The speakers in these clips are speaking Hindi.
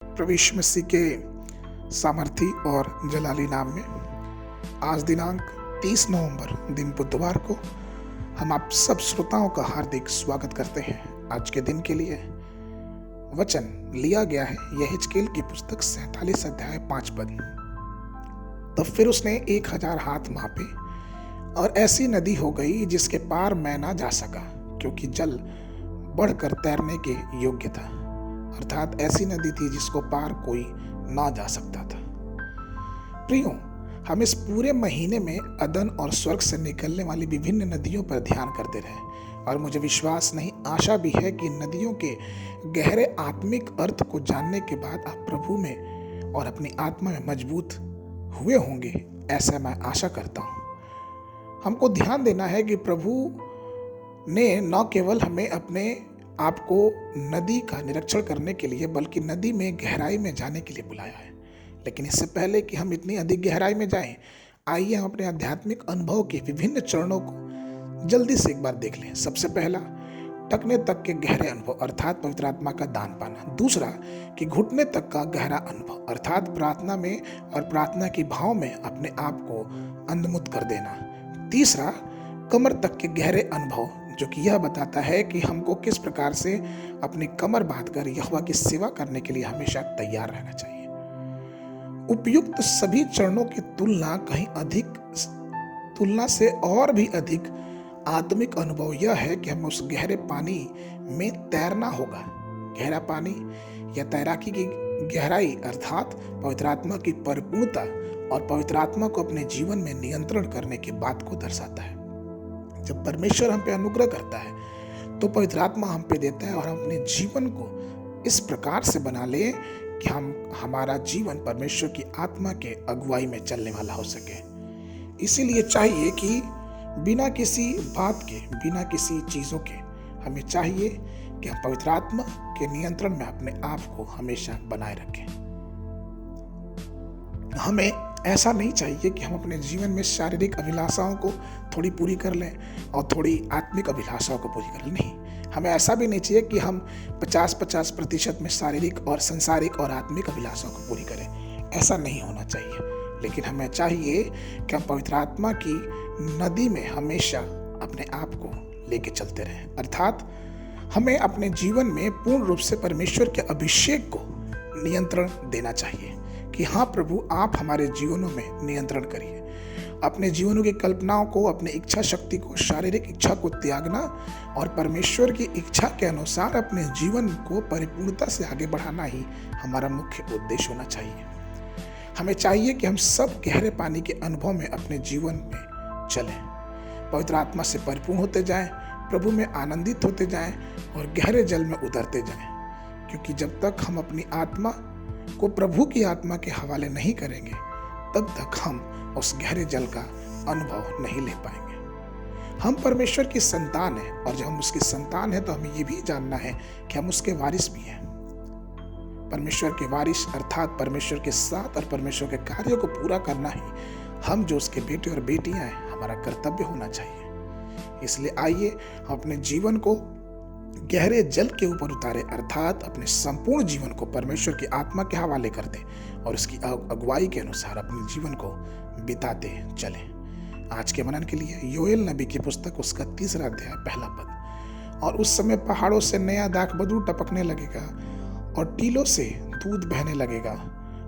प्रभु यीशु मसीह के सामर्थी और जलाली नाम में आज दिनांक 30 नवंबर दिन बुधवार को हम आप सब श्रोताओं का हार्दिक स्वागत करते हैं। आज के दिन के लिए वचन लिया गया है यहेजकेल की पुस्तक 47 अध्याय 5 पद। तब फिर उसने 1000 हाथ मापे और ऐसी नदी हो गई जिसके पार मैं ना जा सका, क्योंकि जल बढ़कर तैरने के योग्य था। अर्थात ऐसी नदी थी जिसको पार कोई ना जा सकता था। प्रियो, हम इस पूरे महीने में अदन और स्वर्ग से निकलने वाली विभिन्न नदियों पर ध्यान करते रहे और मुझे विश्वास नहीं, आशा भी है कि नदियों के गहरे आत्मिक अर्थ को जानने के बाद आप प्रभु में और अपनी आत्मा में मजबूत हुए होंगे, ऐसा मैं आशा करता हूँ। हमको ध्यान देना है कि प्रभु ने न केवल हमें अपने आपको नदी का निरीक्षण करने के लिए बल्कि नदी में गहराई में जाने के लिए बुलाया है। लेकिन इससे पहले कि हम इतनी अधिक गहराई में जाएं, आइए हम अपने आध्यात्मिक अनुभव के विभिन्न चरणों को जल्दी से एक बार देख लें। सबसे पहला, टकने तक के गहरे अनुभव अर्थात पवित्र आत्मा का दान पाना। दूसरा कि घुटने तक का गहरा अनुभव अर्थात प्रार्थना में और प्रार्थना की भाव में अपने आप को अंधमुत कर देना। तीसरा, कमर तक के गहरे अनुभव, जो कि यह बताता है कि हमको किस प्रकार से अपनी कमर बांधकर यहोवा की सेवा करने के लिए हमेशा तैयार रहना चाहिए। उपयुक्त सभी चरणों की तुलना से और भी अधिक आत्मिक अनुभव यह है कि हमें उस गहरे पानी में तैरना होगा। गहरा पानी या तैराकी की गहराई अर्थात पवित्र आत्मा की परिपूर्णता और पवित्र आत्मा को अपने जीवन में नियंत्रण करने की बात को दर्शाता है। जब परमेश्वर हम पे अनुग्रह करता है तो पवित्र आत्मा हम पे देता है और हम अपने जीवन को इस प्रकार से बना ले कि हमारा जीवन परमेश्वर की आत्मा के अगुवाई में चलने वाला हो सके। इसीलिए चाहिए कि बिना किसी बात के, बिना किसी चीजों के, हमें चाहिए कि हम पवित्र आत्मा के नियंत्रण में अपने आप को हमेशा बनाए रखें। हमें ऐसा नहीं चाहिए कि हम अपने जीवन में शारीरिक अभिलाषाओं को थोड़ी पूरी कर लें और थोड़ी आत्मिक अभिलाषाओं को पूरी कर लें। नहीं, हमें ऐसा भी नहीं चाहिए कि हम 50-50% में शारीरिक और संसारिक और आत्मिक अभिलाषाओं को पूरी करें। ऐसा नहीं होना चाहिए। लेकिन हमें चाहिए कि हम पवित्र आत्मा की नदी में हमेशा अपने आप को लेके चलते रहें। अर्थात हमें अपने जीवन में पूर्ण रूप से परमेश्वर के अभिषेक को नियंत्रण देना चाहिए कि हाँ प्रभु, आप हमारे जीवनों में नियंत्रण करिए। अपने जीवनों की कल्पनाओं को, अपनी इच्छा शक्ति को, शारीरिक इच्छा को त्यागना और परमेश्वर की इच्छा के अनुसार अपने जीवन को परिपूर्णता से आगे बढ़ाना ही हमारा मुख्य उद्देश्य होना चाहिए। हमें चाहिए कि हम सब गहरे पानी के अनुभव में अपने जीवन में चलें, पवित्र आत्मा से परिपूर्ण होते जाएं, प्रभु में आनंदित होते जाएं और गहरे जल में उतरते जाएं। क्योंकि जब तक हम अपनी आत्मा को प्रभु की आत्मा के हवाले नहीं करेंगे तब तक हम उस गहरे जल का अनुभव नहीं ले पाएंगे। हम परमेश्वर की संतान हैं और जब हम उसकी संतान हैं तो हमें ये भी जानना है कि हम उसके वारिस भी हैं। परमेश्वर के वारिस अर्थात परमेश्वर के साथ और परमेश्वर के कार्यों को पूरा करना ही हम जो उसके बेटे और बेटियां हैं हमारा कर्तव्य होना चाहिए। इसलिए आइए हम अपने जीवन को गहरे जल के ऊपर उतारे अर्थात अपने संपूर्ण जीवन को परमेश्वर की आत्मा के हवाले कर दें और उसकी अगुवाई के अनुसार अपने जीवन को बिताते चलें। आज के मनन के लिए योएल नबी की पुस्तक उसका 3 अध्याय 1 पद। और उस समय पहाड़ों से नया दाखबदू टपकने लगेगा और टीलों से दूध बहने लगेगा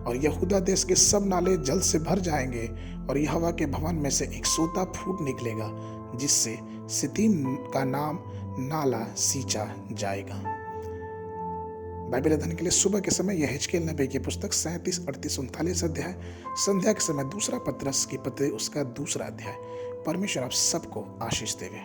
और यहूदा देश के सब नाले जल से भर जाएंगे और यहोवा के भवन में से एक सोता फूट निकलेगा जिससे सितीम का नाम नाला सींचा जाएगा। बाइबल अध्ययन के लिए सुबह के समय यहेजकेल नबी की पुस्तक 37, 38, 39 अध्याय, संध्या के समय 2 पतरस की पत्री उसका 2 अध्याय। परमेश्वर आप सबको आशीष देवे।